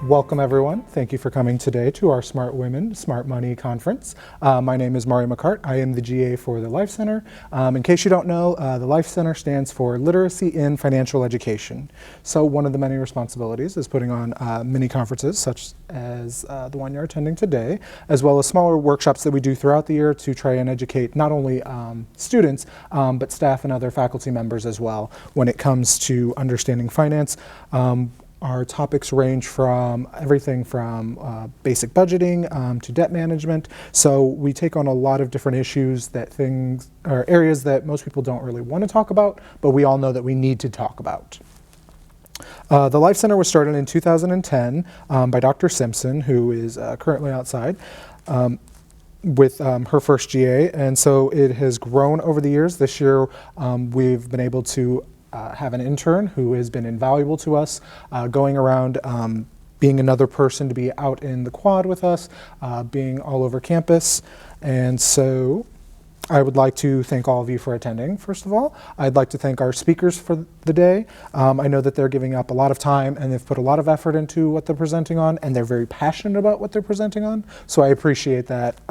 Welcome everyone. Thank you for coming today to our Smart Women, Smart Money conference. My name is Mario McCart. I am the GA for the Life Center. In case you don't know, the Life Center stands for Literacy in Financial Education. So one of the many responsibilities is putting on mini conferences such as the one you're attending today, as well as smaller workshops that we do throughout the year to try and educate not only students, but staff and other faculty members as well when it comes to understanding finance. Our topics range from everything from basic budgeting to debt management. So we take on a lot of different issues that are areas that most people don't really want to talk about, but we all know that we need to talk about. The Life Center was started in 2010 by Dr. Simpson, who is currently outside with her first GA, and so it has grown over the years. This year we've been able to have an intern who has been invaluable to us, going around being another person to be out in the quad with us, being all over campus. And so I would like to thank all of you for attending, first of all. I'd like to thank our speakers for the day. I know that they're giving up a lot of time and they've put a lot of effort into what they're presenting on, and they're very passionate about what they're presenting on. So I appreciate that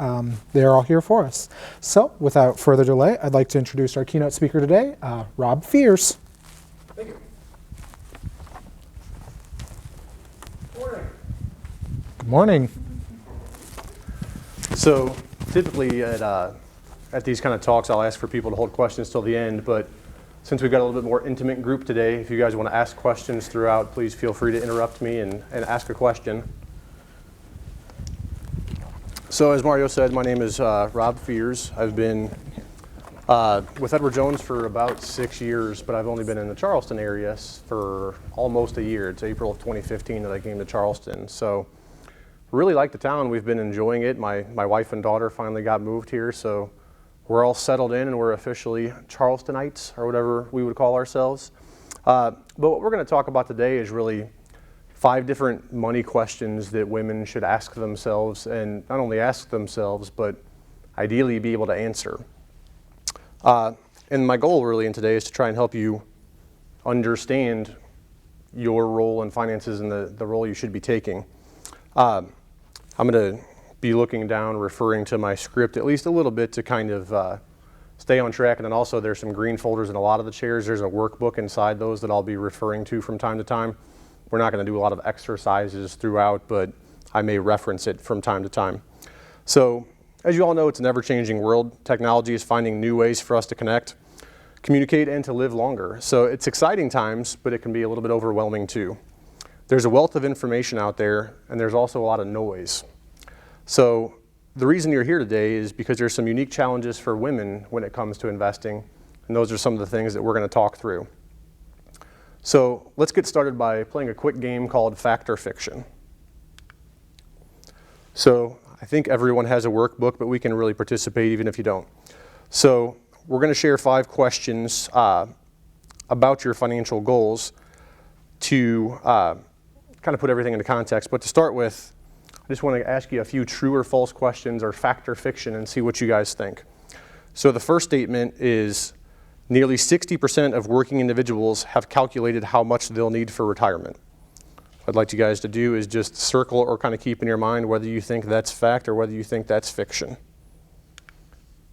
they're all here for us. So without further delay, I'd like to introduce our keynote speaker today, Rob Fears. Thank you. Morning. Good morning. So typically at these kind of talks, I'll ask for people to hold questions till the end, but since we've got a little bit more intimate group today, if you guys want to ask questions throughout, please feel free to interrupt me and ask a question. So as Mario said, my name is Rob Fears. I've been with Edward Jones for about 6 years, but I've only been in the Charleston area for almost a year. It's April of 2015 that I came to Charleston. So really like the town. We've been enjoying it. My wife and daughter finally got moved here, so we're all settled in and we're officially Charlestonites, or whatever we would call ourselves. But what we're going to talk about today is really 5 different money questions that women should ask themselves, and not only ask themselves, but ideally be able to answer. And my goal really in today is to try and help you understand your role in finances and the role you should be taking. I'm going to be looking down, referring to my script at least a little bit to kind of stay on track. And then also there's some green folders in a lot of the chairs. There's a workbook inside those that I'll be referring to from time to time. We're not going to do a lot of exercises throughout, but I may reference it from time to time. So as you all know, it's an ever-changing world. Technology is finding new ways for us to connect, communicate, and to live longer. So it's exciting times, but it can be a little bit overwhelming too. There's a wealth of information out there, and there's also a lot of noise. So the reason you're here today is because there's some unique challenges for women when it comes to investing, and those are some of the things that we're going to talk through. So let's get started by playing a quick game called Fact or Fiction. So I think everyone has a workbook, but we can really participate even if you don't. So we're going to share 5 questions about your financial goals to kind of put everything into context. But to start with, I just want to ask you a few true or false questions, or fact or fiction, and see what you guys think. So the first statement is nearly 60% of working individuals have calculated how much they'll need for retirement. What I'd like you guys to do is just circle or kind of keep in your mind whether you think that's fact or whether you think that's fiction.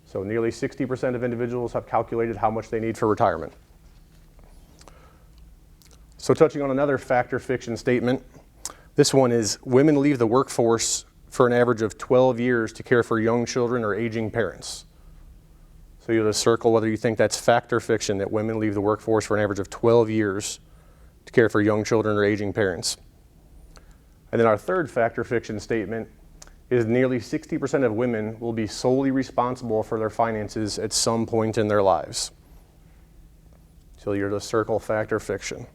So nearly 60% of individuals have calculated how much they need for retirement. So touching on another fact or fiction statement, this one is women leave the workforce for an average of 12 years to care for young children or aging parents. So you'll just circle whether you think that's fact or fiction, that women leave the workforce for an average of 12 years to care for young children or aging parents. And then our third fact or fiction statement is nearly 60% of women will be solely responsible for their finances at some point in their lives. So you're to circle fact or fiction.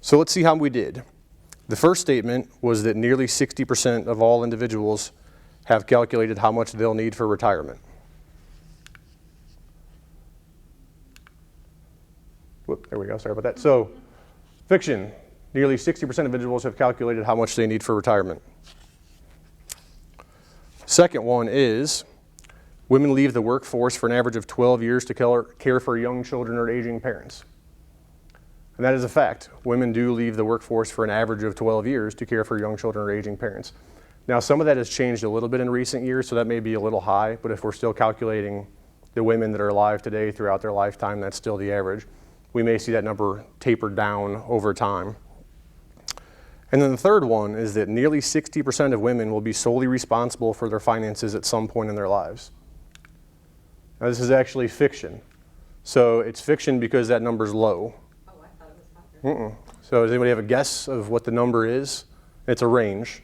So let's see how we did. The first statement was that nearly 60% of all individuals have calculated how much they'll need for retirement. Whoop, there we go, sorry about that. So, fiction, nearly 60% of individuals have calculated how much they need for retirement. Second one is, women leave the workforce for an average of 12 years to care for young children or aging parents. And that is a fact. Women do leave the workforce for an average of 12 years to care for young children or aging parents. Now, some of that has changed a little bit in recent years, so that may be a little high, but if we're still calculating the women that are alive today throughout their lifetime, that's still the average. We may see that number taper down over time. And then the third one is that nearly 60% of women will be solely responsible for their finances at some point in their lives. Now, this is actually fiction. So it's fiction because that number's low. Oh, I thought it was higher. So does anybody have a guess of what the number is? It's a range.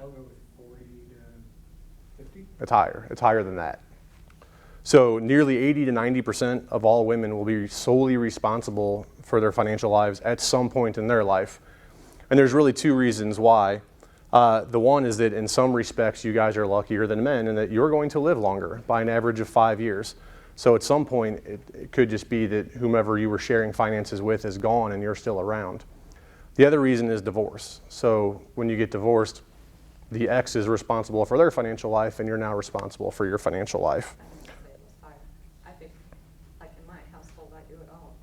I'll go with 40 to 50. It's higher. It's higher than that. So nearly 80 to 90% of all women will be solely responsible for their financial lives at some point in their life. And there's really two reasons why. The one is that in some respects you guys are luckier than men in that you're going to live longer by an average of 5 years. So at some point it could just be that whomever you were sharing finances with is gone and you're still around. The other reason is divorce. So when you get divorced, the ex is responsible for their financial life and you're now responsible for your financial life. It was higher. I think, like in my household, I do it all.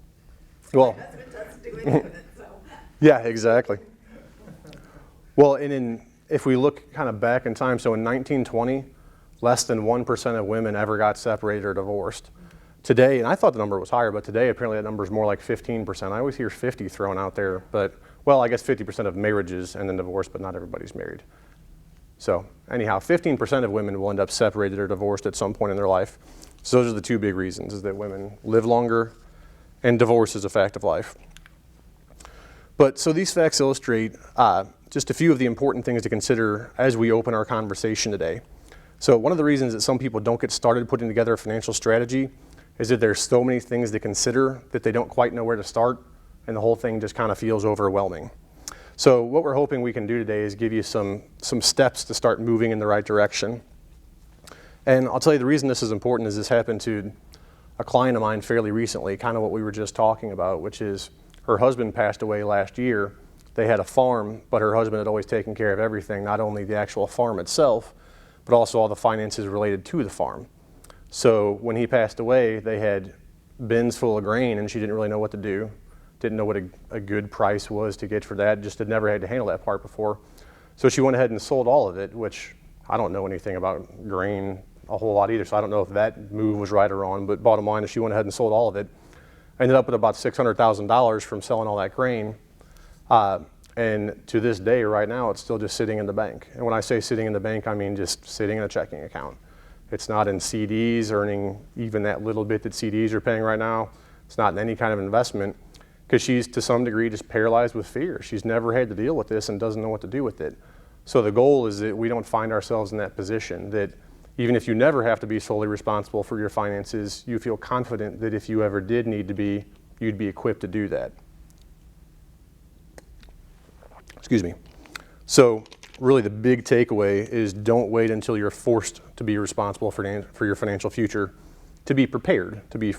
Well, My husband doesn't do any of it, so. yeah, exactly. Well, if we look kind of back in time, so in 1920, less than 1% of women ever got separated or divorced. Today, and I thought the number was higher, but today apparently that number is more like 15%. I always hear 50 thrown out there, but, well, I guess 50% of marriages and then divorce, but not everybody's married. So anyhow, 15% of women will end up separated or divorced at some point in their life. So those are the two big reasons, is that women live longer and divorce is a fact of life. But so these facts illustrate just a few of the important things to consider as we open our conversation today. So one of the reasons that some people don't get started putting together a financial strategy is that there's so many things to consider that they don't quite know where to start, and the whole thing just kind of feels overwhelming. So what we're hoping we can do today is give you some steps to start moving in the right direction. And I'll tell you the reason this is important is this happened to a client of mine fairly recently, kind of what we were just talking about, which is her husband passed away last year. They had a farm, but her husband had always taken care of everything, not only the actual farm itself, but also all the finances related to the farm. So when he passed away, they had bins full of grain and she didn't really know what to do. Didn't know what a good price was to get for that, just had never had to handle that part before. So she went ahead and sold all of it, which I don't know anything about grain a whole lot either, so I don't know if that move was right or wrong, but bottom line is she went ahead and sold all of it. Ended up with about $600,000 from selling all that grain. And to this day, right now, it's still just sitting in the bank. And when I say sitting in the bank, I mean just sitting in a checking account. It's not in CDs, earning even that little bit that CDs are paying right now. It's not in any kind of investment, because she's to some degree just paralyzed with fear. She's never had to deal with this and doesn't know what to do with it. So the goal is that we don't find ourselves in that position, that even if you never have to be solely responsible for your finances, you feel confident that if you ever did need to be, you'd be equipped to do that. Excuse me. So really the big takeaway is don't wait until you're forced to be responsible for your financial future to be prepared to be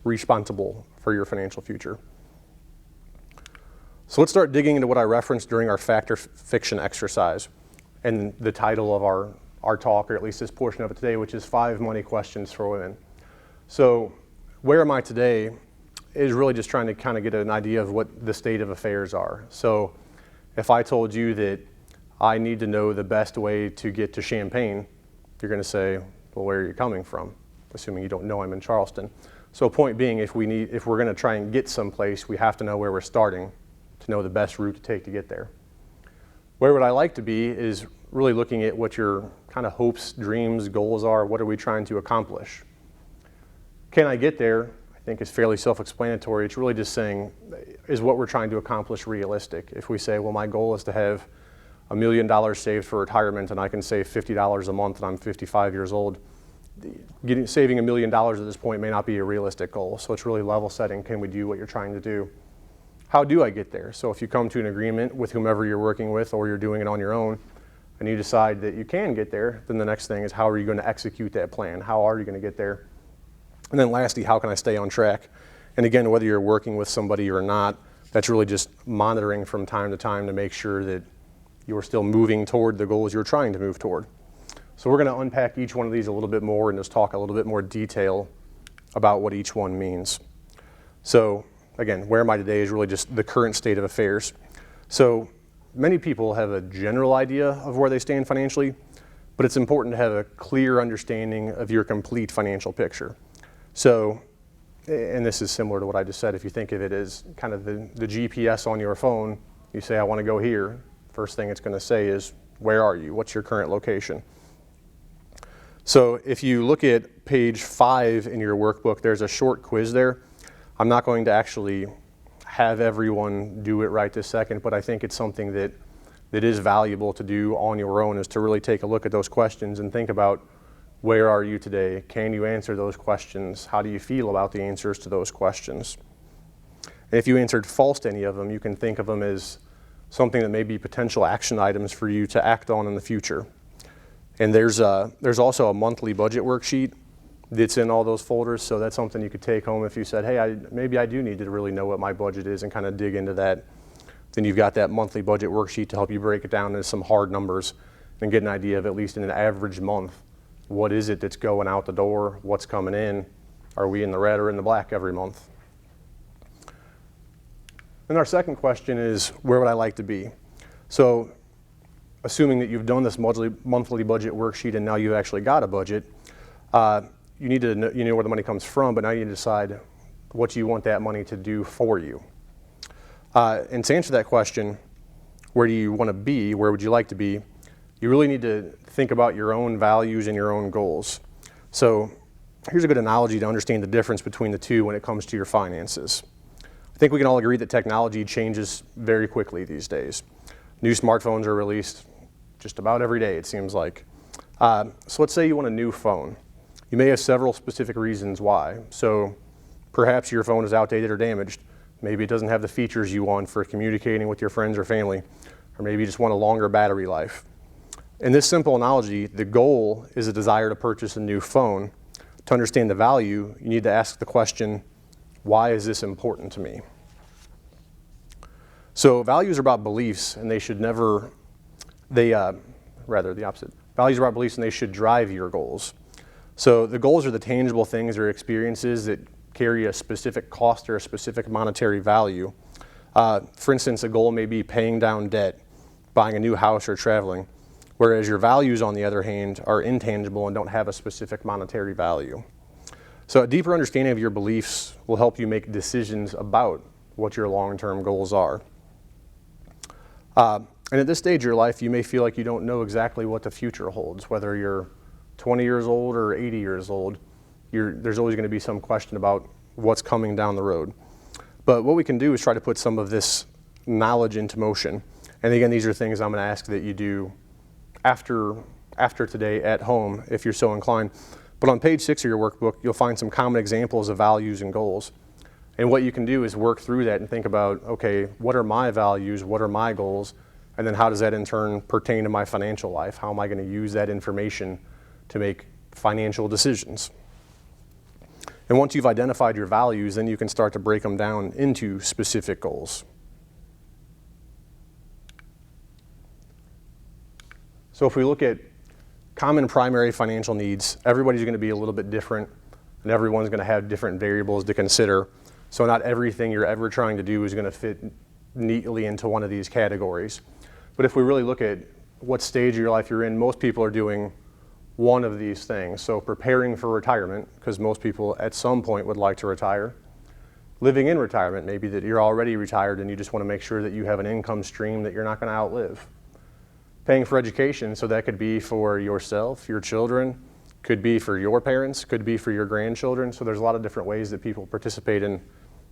responsible for your financial future. So let's start digging into what I referenced during our fact or fiction exercise and the title of our talk, or at least this portion of it today, which is 5 money questions for women. So where am I today is really just trying to kind of get an idea of what the state of affairs are. So if I told you that I need to know the best way to get to Champaign, you're going to say, well, where are you coming from? Assuming you don't know I'm in Charleston. So point being, if we're going to try and get someplace, we have to know where we're starting to know the best route to take to get there. Where would I like to be is really looking at what your kind of hopes, dreams, goals are. What are we trying to accomplish? Can I get there? I think it's fairly self-explanatory. It's really just saying, is what we're trying to accomplish realistic? If we say, well, my goal is to have $1 million saved for retirement and I can save $50 a month and I'm 55 years old, saving $1 million at this point may not be a realistic goal. So it's really level setting. Can we do what you're trying to do? How do I get there? So if you come to an agreement with whomever you're working with or you're doing it on your own and you decide that you can get there, then the next thing is how are you going to execute that plan? How are you going to get there? And then lastly, how can I stay on track? And again, whether you're working with somebody or not, that's really just monitoring from time to time to make sure that you're still moving toward the goals you're trying to move toward. So we're going to unpack each one of these a little bit more and just talk a little bit more detail about what each one means. So again, where am I today is really just the current state of affairs. So many people have a general idea of where they stand financially, but it's important to have a clear understanding of your complete financial picture. So, and this is similar to what I just said, if you think of it as kind of the GPS on your phone, you say, I want to go here. First thing it's going to say is, where are you? What's your current location? So if you look at page 5 in your workbook, there's a short quiz there. I'm not going to actually have everyone do it right this second, but I think it's something that is valuable to do on your own, is to really take a look at those questions and think about, where are you today? Can you answer those questions? How do you feel about the answers to those questions? And if you answered false to any of them, you can think of them as something that may be potential action items for you to act on in the future. And there's also a monthly budget worksheet that's in all those folders, so that's something you could take home if you said, hey, maybe I do need to really know what my budget is and kind of dig into that. Then you've got that monthly budget worksheet to help you break it down into some hard numbers and get an idea of, at least in an average month, what is it that's going out the door, what's coming in, are we in the red or in the black every month? And our second question is, where would I like to be? So assuming that you've done this monthly budget worksheet and now you've actually got a budget, you need to know, you know where the money comes from, but now you need to decide what you want that money to do for you. And to answer that question, where do you want to be, where would you like to be, you really need to think about your own values and your own goals. So here's a good analogy to understand the difference between the two when it comes to your finances. I think we can all agree that technology changes very quickly these days. New smartphones are released just about every day, it seems like. So let's say you want a new phone. You may have several specific reasons why. So perhaps your phone is outdated or damaged. Maybe it doesn't have the features you want for communicating with your friends or family. Or maybe you just want a longer battery life. In this simple analogy, the goal is a desire to purchase a new phone. To understand the value, you need to ask the question, why is this important to me? So values are about beliefs, and they should never, rather the opposite. Values are about beliefs, and they should drive your goals. So the goals are the tangible things or experiences that carry a specific cost or a specific monetary value. For instance, a goal may be paying down debt, buying a new house, or traveling, whereas your values, on the other hand, are intangible and don't have a specific monetary value. So a deeper understanding of your beliefs will help you make decisions about what your long-term goals are. And at this stage of your life, you may feel like you don't know exactly what the future holds, whether you're 20 years old or 80 years old. There's always going to be some question about what's coming down the road. But what we can do is try to put some of this knowledge into motion. And again, these are things I'm going to ask that you do after today at home, if you're so inclined. But on page 6 of your workbook, you'll find some common examples of values and goals. And what you can do is work through that and think about, okay, what are my values, what are my goals, and then how does that in turn pertain to my financial life? How am I going to use that information to make financial decisions? And once you've identified your values, then you can start to break them down into specific goals. So if we look at common primary financial needs, everybody's going to be a little bit different, and everyone's going to have different variables to consider. So not everything you're ever trying to do is going to fit neatly into one of these categories. But if we really look at what stage of your life you're in, most people are doing one of these things. So preparing for retirement, because most people at some point would like to retire. Living in retirement, maybe that you're already retired and you just want to make sure that you have an income stream that you're not going to outlive. Paying for education, so that could be for yourself, your children, could be for your parents, could be for your grandchildren. So there's a lot of different ways that people participate in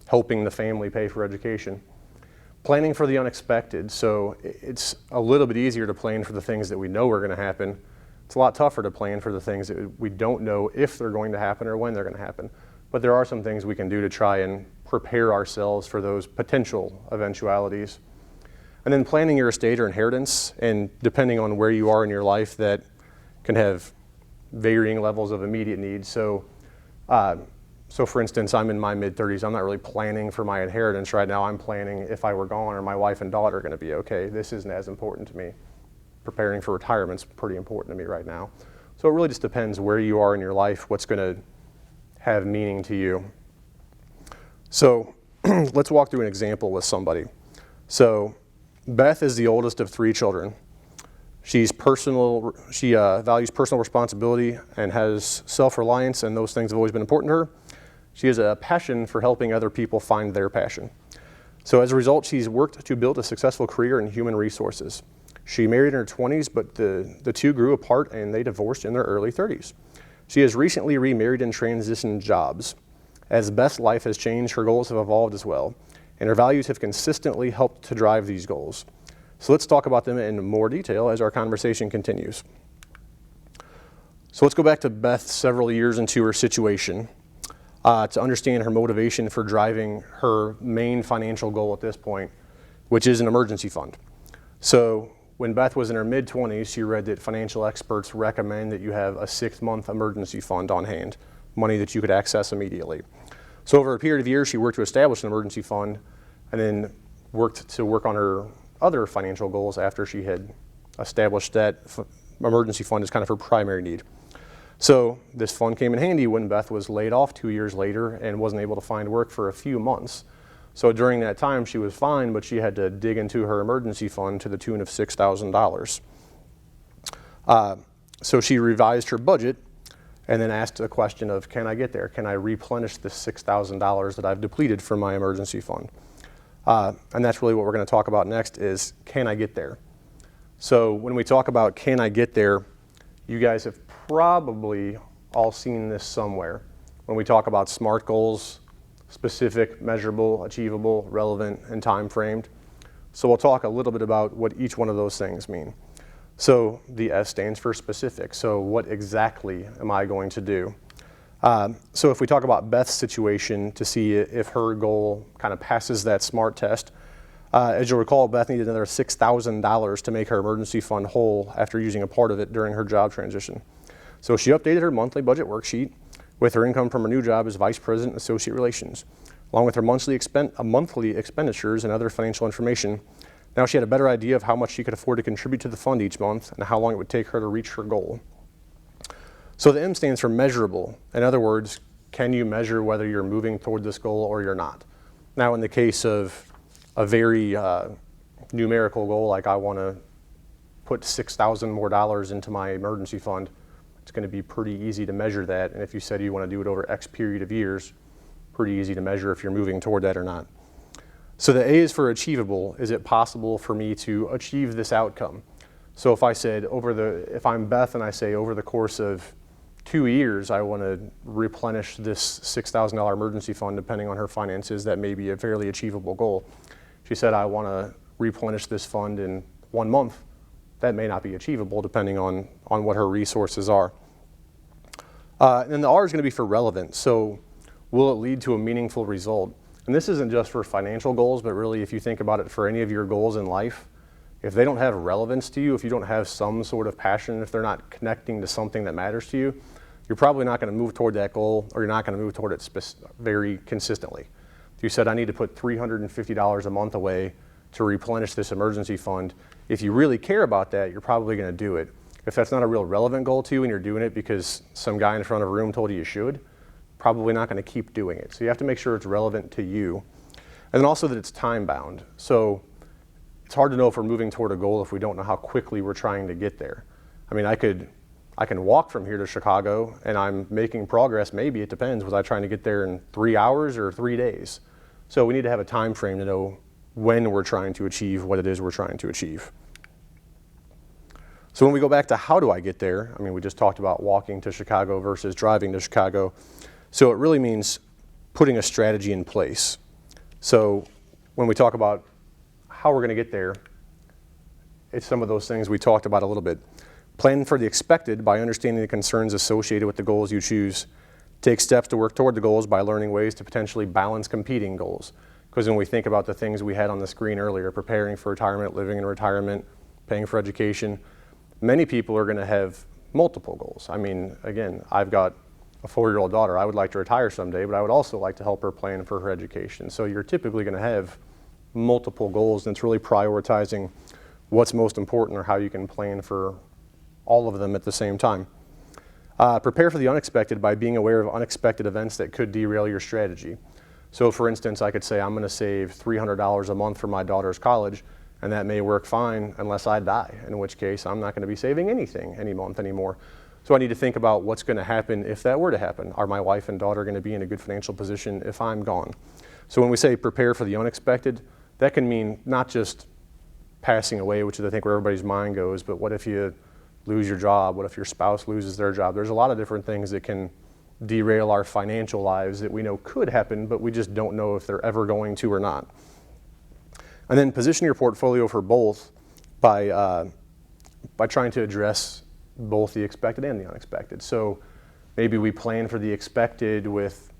helping the family pay for education. Planning for the unexpected, so it's a little bit easier to plan for the things that we know are going to happen. It's a lot tougher to plan for the things that we don't know if they're going to happen or when they're going to happen. But there are some things we can do to try and prepare ourselves for those potential eventualities. And then planning your estate or inheritance, and depending on where you are in your life, that can have varying levels of immediate needs. So for instance, I'm in my mid-30s. I'm not really planning for my inheritance right now. I'm planning if I were gone, are my wife and daughter going to be okay? This isn't as important to me. Preparing for retirement's pretty important to me right now. So it really just depends where you are in your life, what's going to have meaning to you. So let's walk through an example with somebody. So Beth is the oldest of 3 children. She values personal responsibility and has self-reliance, and those things have always been important to her. She has a passion for helping other people find their passion. So as a result, she's worked to build a successful career in human resources. She married in her 20s, but the two grew apart and they divorced in their early 30s. She has recently remarried and transitioned jobs. As Beth's life has changed, her goals have evolved as well, and her values have consistently helped to drive these goals. So let's talk about them in more detail as our conversation continues. So let's go back to Beth several years into her situation to understand her motivation for driving her main financial goal at this point, which is an emergency fund. So when Beth was in her mid-20s, she read that financial experts recommend that you have a 6-month emergency fund on hand, money that you could access immediately. So over a period of years, she worked to establish an emergency fund and then worked on her other financial goals after she had established that emergency fund as kind of her primary need. So this fund came in handy when Beth was laid off 2 years later and wasn't able to find work for a few months. So during that time, she was fine, but she had to dig into her emergency fund to the tune of $6,000. So she revised her budget and then asked the question of, can I get there? Can I replenish this $6,000 that I've depleted from my emergency fund? And that's really what we're going to talk about next is, can I get there? So when we talk about can I get there, you guys have probably all seen this somewhere. When we talk about SMART goals, specific, measurable, achievable, relevant, and time-framed. So we'll talk a little bit about what each one of those things mean. So the S stands for specific. So what exactly am I going to do? So if we talk about Beth's situation to see if her goal kind of passes that SMART test, as you'll recall, Beth needed another $6,000 to make her emergency fund whole after using a part of it during her job transition. So she updated her monthly budget worksheet with her income from her new job as Vice President of Associate Relations, along with her monthly expenditures and other financial information. Now she had a better idea of how much she could afford to contribute to the fund each month and how long it would take her to reach her goal. So the M stands for measurable. In other words, can you measure whether you're moving toward this goal or you're not? Now in the case of a very numerical goal, like I want to put $6,000 more into my emergency fund, it's going to be pretty easy to measure that. And if you said you want to do it over X period of years, pretty easy to measure if you're moving toward that or not. So the A is for achievable. Is it possible for me to achieve this outcome? So if I said if I'm Beth and I say over the course of 2 years, I want to replenish this $6,000 emergency fund, depending on her finances, that may be a fairly achievable goal. She said, I want to replenish this fund in 1 month. That may not be achievable depending on what her resources are. And then the R is going to be for relevant. So will it lead to a meaningful result? And this isn't just for financial goals, but really if you think about it for any of your goals in life, if they don't have relevance to you, if you don't have some sort of passion, if they're not connecting to something that matters to you, you're probably not going to move toward that goal, or you're not going to move toward it very consistently. If you said, I need to put $350 a month away to replenish this emergency fund, if you really care about that, you're probably going to do it. If that's not a real relevant goal to you and you're doing it because some guy in front of a room told you should, probably not going to keep doing it. So you have to make sure it's relevant to you. And then also that it's time bound. So it's hard to know if we're moving toward a goal if we don't know how quickly we're trying to get there. I mean, I can walk from here to Chicago and I'm making progress. Maybe it depends. Was I trying to get there in 3 hours or 3 days? So we need to have a time frame to know when we're trying to achieve what it is we're trying to achieve. So when we go back to how do I get there, I mean, we just talked about walking to Chicago versus driving to Chicago. So it really means putting a strategy in place. So when we talk about how we're going to get there, it's some of those things we talked about a little bit. Plan for the expected by understanding the concerns associated with the goals you choose. Take steps to work toward the goals by learning ways to potentially balance competing goals. Because when we think about the things we had on the screen earlier, preparing for retirement, living in retirement, paying for education, many people are going to have multiple goals. I mean, again, I've got a 4-year-old daughter. I would like to retire someday, but I would also like to help her plan for her education. So you're typically going to have multiple goals, and it's really prioritizing what's most important or how you can plan for all of them at the same time. Prepare for the unexpected by being aware of unexpected events that could derail your strategy. So for instance, I could say I'm going to save $300 a month for my daughter's college, and that may work fine unless I die, in which case I'm not going to be saving anything any month anymore. So I need to think about what's going to happen if that were to happen. Are my wife and daughter going to be in a good financial position if I'm gone? So when we say prepare for the unexpected, that can mean not just passing away, which is I think where everybody's mind goes, but what if you lose your job? What if your spouse loses their job? There's a lot of different things that can derail our financial lives that we know could happen, but we just don't know if they're ever going to or not. And then position your portfolio for both by trying to address both the expected and the unexpected. So maybe we plan for the expected with,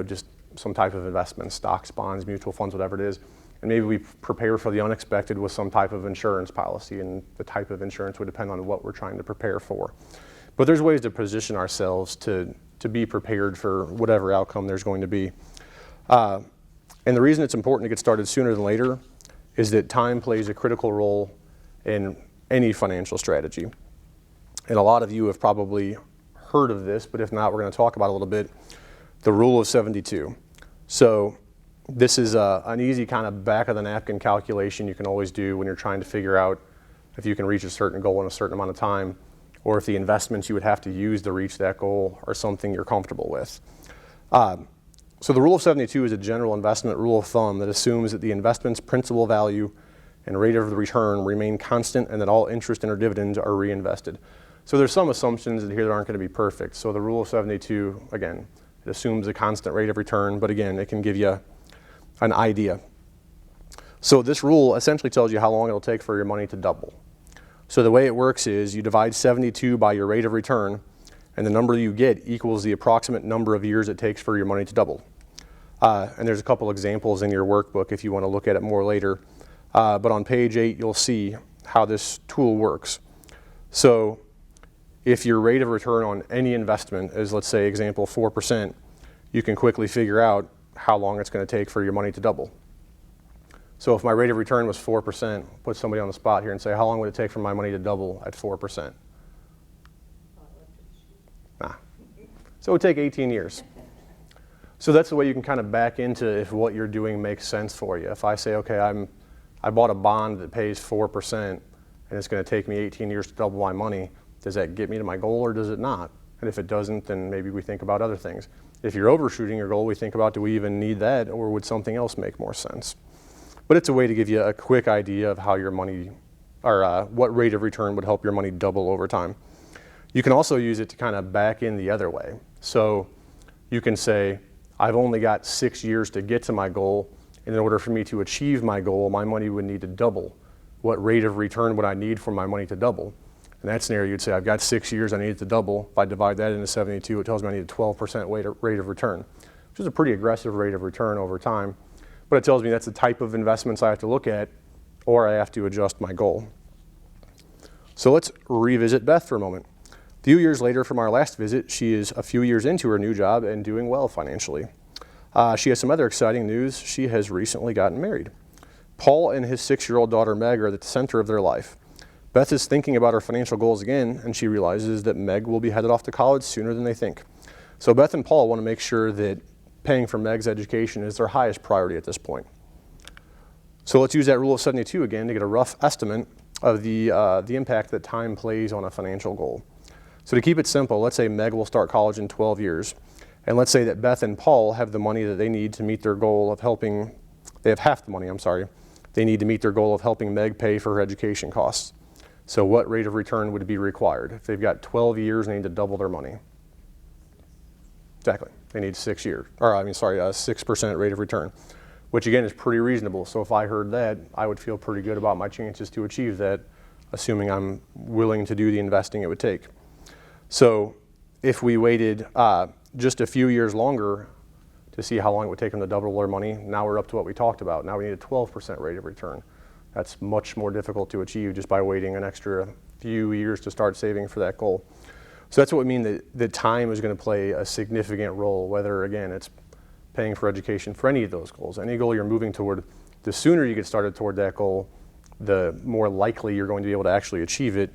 just some type of investment, stocks, bonds, mutual funds, whatever it is. And maybe we prepare for the unexpected with some type of insurance policy, and the type of insurance would depend on what we're trying to prepare for. But there's ways to position ourselves to be prepared for whatever outcome there's going to be. And the reason it's important to get started sooner than later is that time plays a critical role in any financial strategy. And a lot of you have probably heard of this, but if not, we're going to talk about it a little bit. The rule of 72. So this is an easy kind of back of the napkin calculation you can always do when you're trying to figure out if you can reach a certain goal in a certain amount of time, or if the investments you would have to use to reach that goal are something you're comfortable with. So the rule of 72 is a general investment rule of thumb that assumes that the investment's principal value and rate of return remain constant and that all interest and or dividends are reinvested. So there's some assumptions in here that aren't going to be perfect. So the rule of 72, again, it assumes a constant rate of return, but again, it can give you an idea. So this rule essentially tells you how long it'll take for your money to double. So the way it works is you divide 72 by your rate of return, and the number you get equals the approximate number of years it takes for your money to double. And there's a couple examples in your workbook if you want to look at it more later. But on page 8, you'll see how this tool works. So if your rate of return on any investment is, let's say, example, 4%, you can quickly figure out how long it's going to take for your money to double. So if my rate of return was 4%, put somebody on the spot here and say, how long would it take for my money to double at 4%? Nah. So it would take 18 years. So that's the way you can kind of back into if what you're doing makes sense for you. If I say, okay, I bought a bond that pays 4% and it's going to take me 18 years to double my money, does that get me to my goal or does it not? And if it doesn't, then maybe we think about other things. If you're overshooting your goal, we think about, do we even need that, or would something else make more sense? But it's a way to give you a quick idea of how your money, or what rate of return would help your money double over time. You can also use it to kind of back in the other way. So you can say, I've only got 6 years to get to my goal, and in order for me to achieve my goal, my money would need to double. What rate of return would I need for my money to double? In that scenario, you'd say, I've got 6 years, I need it to double. If I divide that into 72, it tells me I need a 12% rate of return, which is a pretty aggressive rate of return over time. But it tells me that's the type of investments I have to look at, or I have to adjust my goal. So let's revisit Beth for a moment. A few years later from our last visit, she is a few years into her new job and doing well financially. She has some other exciting news. She has recently gotten married. Paul and his 6-year-old daughter Meg are at the center of their life. Beth is thinking about her financial goals again, and she realizes that Meg will be headed off to college sooner than they think. So Beth and Paul want to make sure that paying for Meg's education is their highest priority at this point. So let's use that rule of 72 again to get a rough estimate of the impact that time plays on a financial goal. So to keep it simple, let's say Meg will start college in 12 years, and let's say that Beth and Paul have the money that they need to meet their goal of helping, they have half the money, they need to meet their goal of helping Meg pay for her education costs. So what rate of return would be required? If they've got 12 years, they need to double their money. Exactly. They need 6 years, or 6% rate of return, which again is pretty reasonable. So if I heard that, I would feel pretty good about my chances to achieve that, assuming I'm willing to do the investing it would take. So if we waited just a few years longer to see how long it would take them to double their money, now we're up to what we talked about. Now we need a 12% rate of return. That's much more difficult to achieve just by waiting an extra few years to start saving for that goal. So that's what we mean that time is going to play a significant role, whether, again, it's paying for education for any of those goals. Any goal you're moving toward, the sooner you get started toward that goal, the more likely you're going to be able to actually achieve it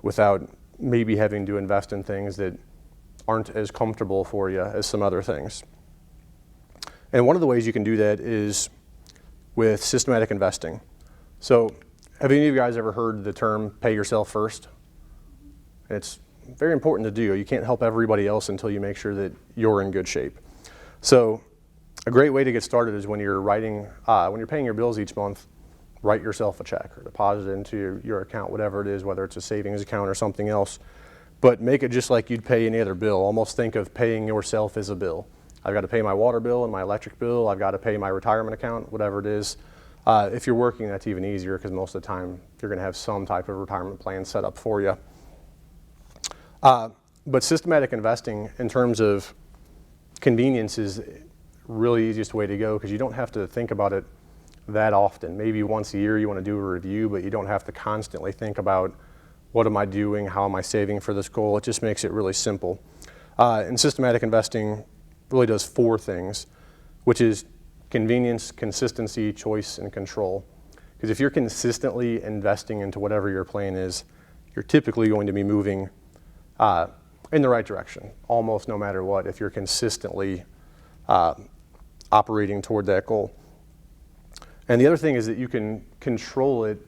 without maybe having to invest in things that aren't as comfortable for you as some other things. And one of the ways you can do that is with systematic investing. So have any of you guys ever heard the term pay yourself first? It's very important to do. You can't help everybody else until you make sure that you're in good shape. So a great way to get started is when you're paying your bills each month, write yourself a check or deposit it into your account, whatever it is, whether it's a savings account or something else. But make it just like you'd pay any other bill. Almost think of paying yourself as a bill. I've got to pay my water bill and my electric bill. I've got to pay my retirement account, whatever it is. If you're working, that's even easier because most of the time you're going to have some type of retirement plan set up for you. But systematic investing in terms of convenience is really easiest way to go because you don't have to think about it that often. Maybe once a year you want to do a review, but you don't have to constantly think about what am I doing, how am I saving for this goal. It just makes it really simple. And systematic investing really does 4 things, which is convenience, consistency, choice, and control. Because if you're consistently investing into whatever your plan is, you're typically going to be moving in the right direction, almost no matter what, if you're consistently operating toward that goal. And the other thing is that you can control it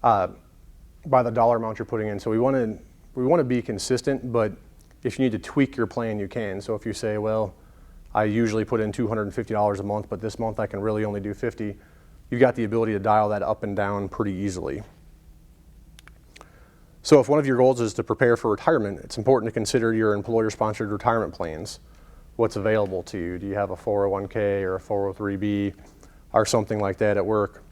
by the dollar amount you're putting in. So we want to be consistent, but if you need to tweak your plan, you can. So if you say, well, I usually put in $250 a month, but this month I can really only do $50, you've got the ability to dial that up and down pretty easily. So if one of your goals is to prepare for retirement, it's important to consider your employer-sponsored retirement plans. What's available to you? Do you have a 401k or a 403b or something like that at work?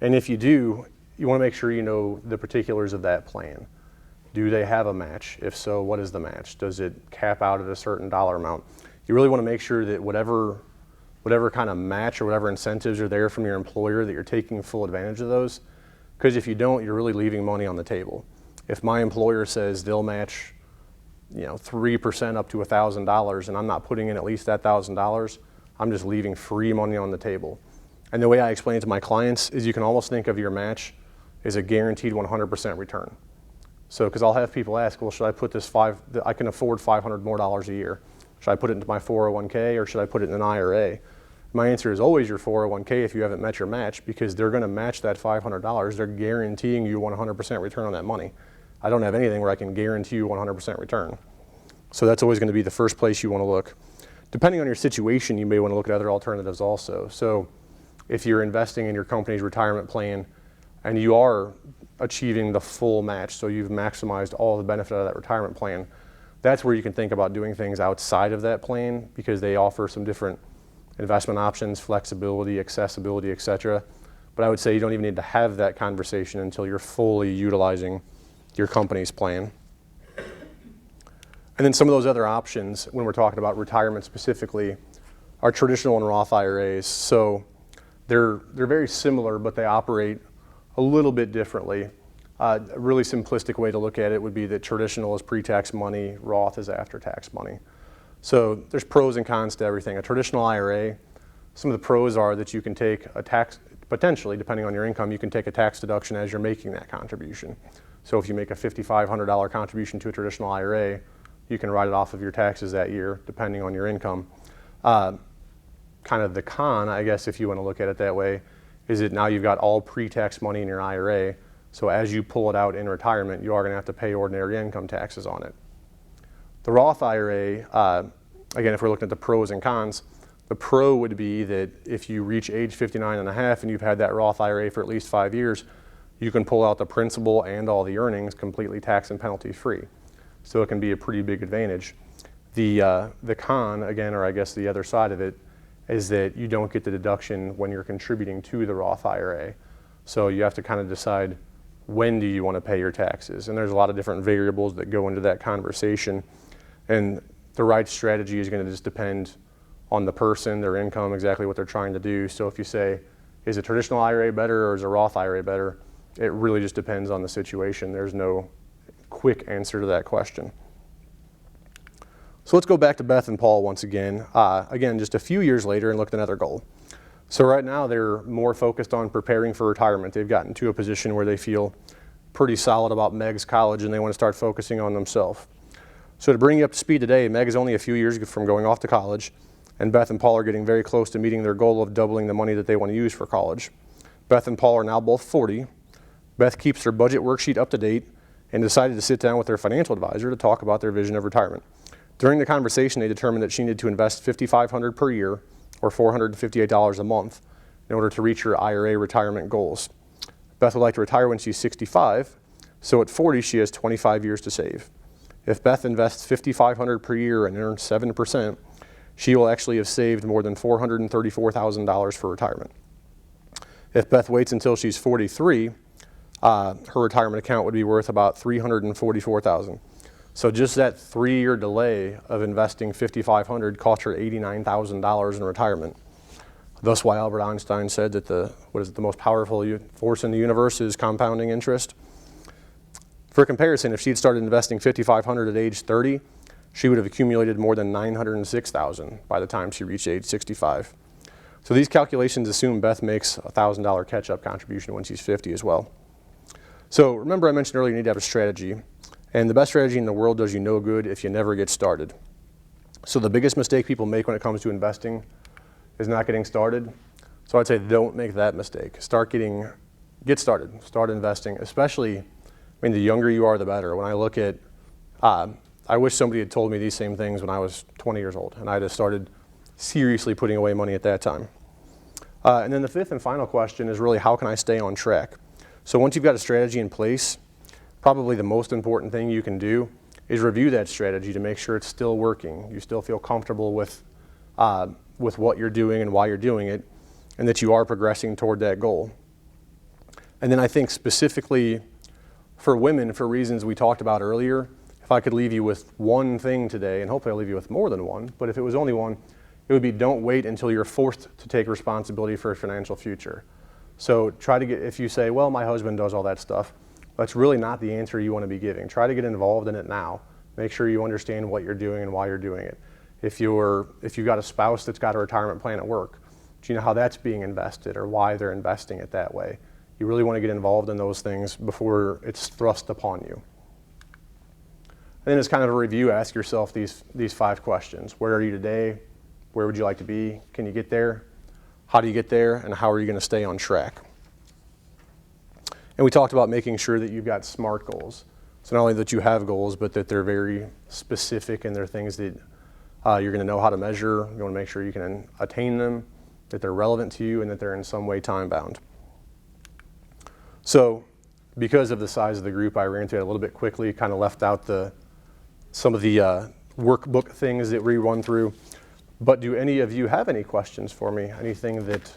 And if you do, you want to make sure you know the particulars of that plan. Do they have a match? If so, what is the match? Does it cap out at a certain dollar amount? You really want to make sure that whatever kind of match or whatever incentives are there from your employer, that you're taking full advantage of those. Because if you don't, you're really leaving money on the table. If my employer says they'll match 3% up to $1,000 and I'm not putting in at least that $1,000, I'm just leaving free money on the table. And the way I explain it to my clients is you can almost think of your match as a guaranteed 100% return. So, because I'll have people ask, well, should I put this I can afford $500 more a year. Should I put it into my 401k or should I put it in an IRA? My answer is always your 401k if you haven't met your match, because they're going to match that $500. They're guaranteeing you 100% return on that money. I don't have anything where I can guarantee you 100% return. So that's always going to be the first place you want to look. Depending on your situation, you may want to look at other alternatives also. So if you're investing in your company's retirement plan and you are achieving the full match, so you've maximized all the benefit of that retirement plan, that's where you can think about doing things outside of that plan, because they offer some different investment options, flexibility, accessibility, etc. But I would say you don't even need to have that conversation until you're fully utilizing your company's plan. And then some of those other options, when we're talking about retirement specifically, are traditional and Roth IRAs. So they're very similar, but they operate a little bit differently. A really simplistic way to look at it would be that traditional is pre-tax money, Roth is after-tax money. So there's pros and cons to everything. A traditional IRA, some of the pros are that you can take a tax, potentially, depending on your income, you can take a tax deduction as you're making that contribution. So if you make a $5,500 contribution to a traditional IRA, you can write it off of your taxes that year, depending on your income. Kind of the con, I guess, if you want to look at it that way, is that now you've got all pre-tax money in your IRA. So as you pull it out in retirement, you are going to have to pay ordinary income taxes on it. The Roth IRA, again, if we're looking at the pros and cons, the pro would be that if you reach age 59 and a half and you've had that Roth IRA for at least 5 years, you can pull out the principal and all the earnings completely tax and penalty free. So it can be a pretty big advantage. The con, again, or I guess the other side of it, is that you don't get the deduction when you're contributing to the Roth IRA. So you have to kind of decide, when do you want to pay your taxes? And there's a lot of different variables that go into that conversation. And the right strategy is going to just depend on the person, their income, exactly what they're trying to do. So if you say, is a traditional IRA better or is a Roth IRA better? It really just depends on the situation. There's no quick answer to that question. So let's go back to Beth and Paul once again. Again, just a few years later, and look at another goal. So right now they're more focused on preparing for retirement. They've gotten to a position where they feel pretty solid about Meg's college and they want to start focusing on themselves. So to bring you up to speed today, Meg is only a few years from going off to college, and Beth and Paul are getting very close to meeting their goal of doubling the money that they want to use for college. Beth and Paul are now both 40. Beth keeps her budget worksheet up to date and decided to sit down with their financial advisor to talk about their vision of retirement. During the conversation, they determined that she needed to invest $5,500 per year, or $458 a month, in order to reach her IRA retirement goals. Beth would like to retire when she's 65, so at 40 she has 25 years to save. If Beth invests $5,500 per year and earns 7%, she will actually have saved more than $434,000 for retirement. If Beth waits until she's 43, her retirement account would be worth about $344,000. So just that 3-year delay of investing $5,500 cost her $89,000 in retirement. Thus why Albert Einstein said that the most powerful force in the universe is compounding interest. For comparison, if she had started investing $5,500 at age 30, she would have accumulated more than $906,000 by the time she reached age 65. So these calculations assume Beth makes a $1,000 catch-up contribution when she's 50 as well. So remember I mentioned earlier you need to have a strategy, and the best strategy in the world does you no good if you never get started. So the biggest mistake people make when it comes to investing is not getting started. So I'd say don't make that mistake. Get started, start investing, especially, the younger you are, the better. When I look at, I wish somebody had told me these same things when I was 20 years old, and I just started seriously putting away money at that time. And then the fifth and final question is really, how can I stay on track? So once you've got a strategy in place, probably the most important thing you can do is review that strategy to make sure it's still working. You still feel comfortable with what you're doing and why you're doing it, and that you are progressing toward that goal. And then I think specifically for women, for reasons we talked about earlier, if I could leave you with one thing today, and hopefully I'll leave you with more than one, but if it was only one, it would be don't wait until you're forced to take responsibility for a financial future. So if you say, well, my husband does all that stuff, that's really not the answer you want to be giving. Try to get involved in it now. Make sure you understand what you're doing and why you're doing it. If you've got a spouse that's got a retirement plan at work, do you know how that's being invested or why they're investing it that way? You really want to get involved in those things before it's thrust upon you. And then as kind of a review, ask yourself these 5 questions. Where are you today? Where would you like to be? Can you get there? How do you get there? And how are you going to stay on track? And we talked about making sure that you've got SMART goals. So not only that you have goals, but that they're very specific and they're things that you're going to know how to measure. You want to make sure you can attain them, that they're relevant to you, and that they're in some way time-bound. So because of the size of the group, I ran through it a little bit quickly, kind of left out some of the workbook things that we run through. But do any of you have any questions for me? Anything that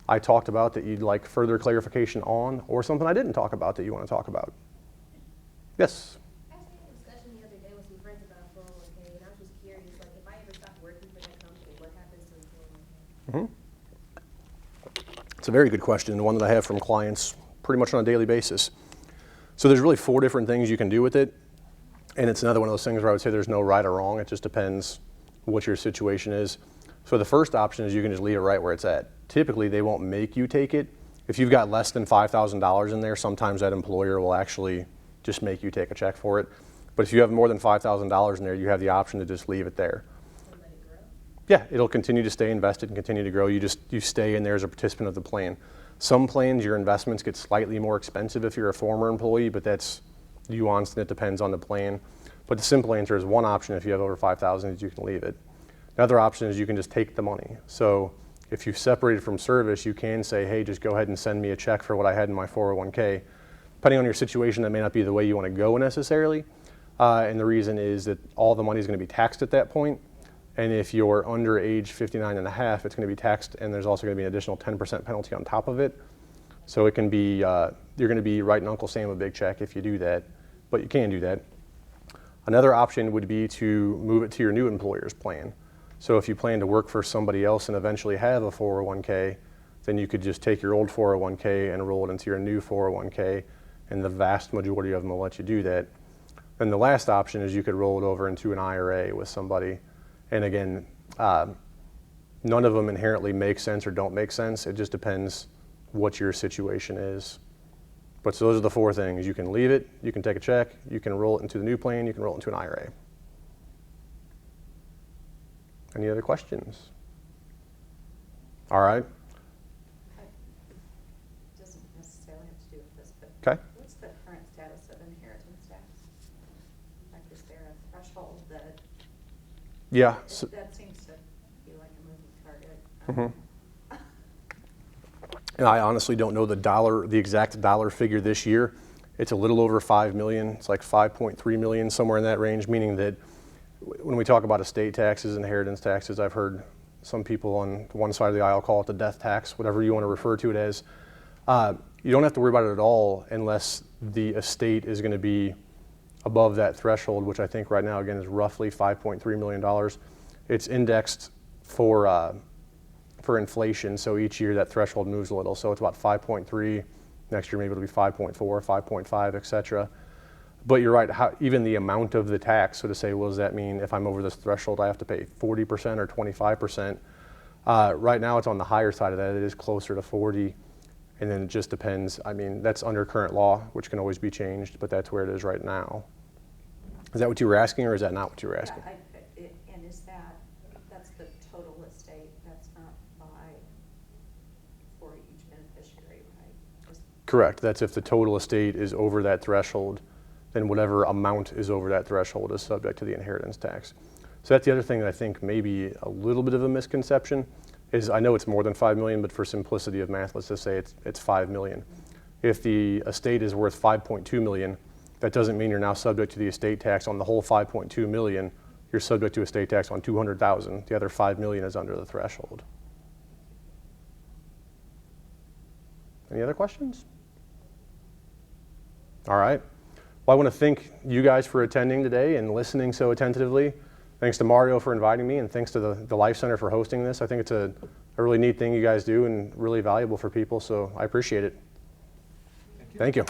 I talked about that you'd like further clarification on, or something I didn't talk about that you want to talk about? Yes? I actually had a discussion the other day with some friends about 401k, and I was just curious, like, if I ever stop working for that company, what happens to the 401k? It's a very good question, and one that I have from clients pretty much on a daily basis. So there's really 4 different things you can do with it, and it's another one of those things where I would say there's no right or wrong. It just depends what your situation is. So the first option is you can just leave it right where it's at. Typically, they won't make you take it. If you've got less than $5,000 in there, sometimes that employer will actually just make you take a check for it. But if you have more than $5,000 in there, you have the option to just leave it there. And let it grow? Yeah, it'll continue to stay invested and continue to grow. You stay in there as a participant of the plan. Some plans, your investments get slightly more expensive if you're a former employee, but that's nuanced and it depends on the plan. But the simple answer is one option if you have over $5,000 is you can leave it. Another option is you can just take the money. So if you've separated from service, you can say, hey, just go ahead and send me a check for what I had in my 401k. Depending on your situation, that may not be the way you want to go necessarily. And the reason is that all the money is going to be taxed at that point. And if you're under age 59 and a half, it's going to be taxed, and there's also going to be an additional 10% penalty on top of it. So it can be, you're going to be writing Uncle Sam a big check if you do that, but you can do that. Another option would be to move it to your new employer's plan. So if you plan to work for somebody else and eventually have a 401k, then you could just take your old 401k and roll it into your new 401k, and the vast majority of them will let you do that. Then the last option is you could roll it over into an IRA with somebody. And again, none of them inherently make sense or don't make sense. It just depends what your situation is. But so those are the 4 things. You can leave it, you can take a check, you can roll it into the new plan, you can roll it into an IRA. Any other questions? All right. Doesn't necessarily have to do with this, but Okay. what's the current status of inheritance tax? Like, is there a threshold that, Yeah. So, that seems to be like a moving target? mhm. And I honestly don't know the exact dollar figure this year. It's a little over 5 million. It's like 5.3 million, somewhere in that range, meaning that when we talk about estate taxes, inheritance taxes, I've heard some people on one side of the aisle call it the death tax, whatever you want to refer to it as. You don't have to worry about it at all unless the estate is going to be above that threshold, which I think right now, again, is roughly $5.3 million. It's indexed for inflation, so each year that threshold moves a little. So it's about 5.3. Next year maybe it'll be 5.4, 5.5, et cetera. But you're right, even the amount of the tax, so to say, what does that mean if I'm over this threshold, I have to pay 40% or 25%? Right now it's on the higher side of that. It is closer to 40, and then it just depends. I mean, that's under current law, which can always be changed, but that's where it is right now. Is that what you were asking, or is that not what you were asking? Yeah, and is that's the total estate, that's not for each beneficiary, right? Correct. That's if the total estate is over that threshold, then whatever amount is over that threshold is subject to the inheritance tax. So that's the other thing that I think may be a little bit of a misconception is I know it's more than 5 million, but for simplicity of math, let's just say it's 5 million. If the estate is worth 5.2 million, that doesn't mean you're now subject to the estate tax on the whole 5.2 million. You're subject to estate tax on 200,000. The other 5 million is under the threshold. Any other questions? All right. Well, I want to thank you guys for attending today and listening so attentively. Thanks to Mario for inviting me, and thanks to the Life Center for hosting this. I think it's a really neat thing you guys do and really valuable for people, so I appreciate it. Thank you.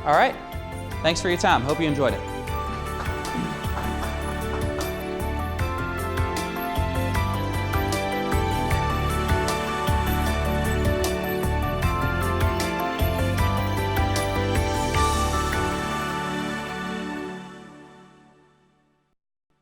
All right. Thanks for your time. Hope you enjoyed it.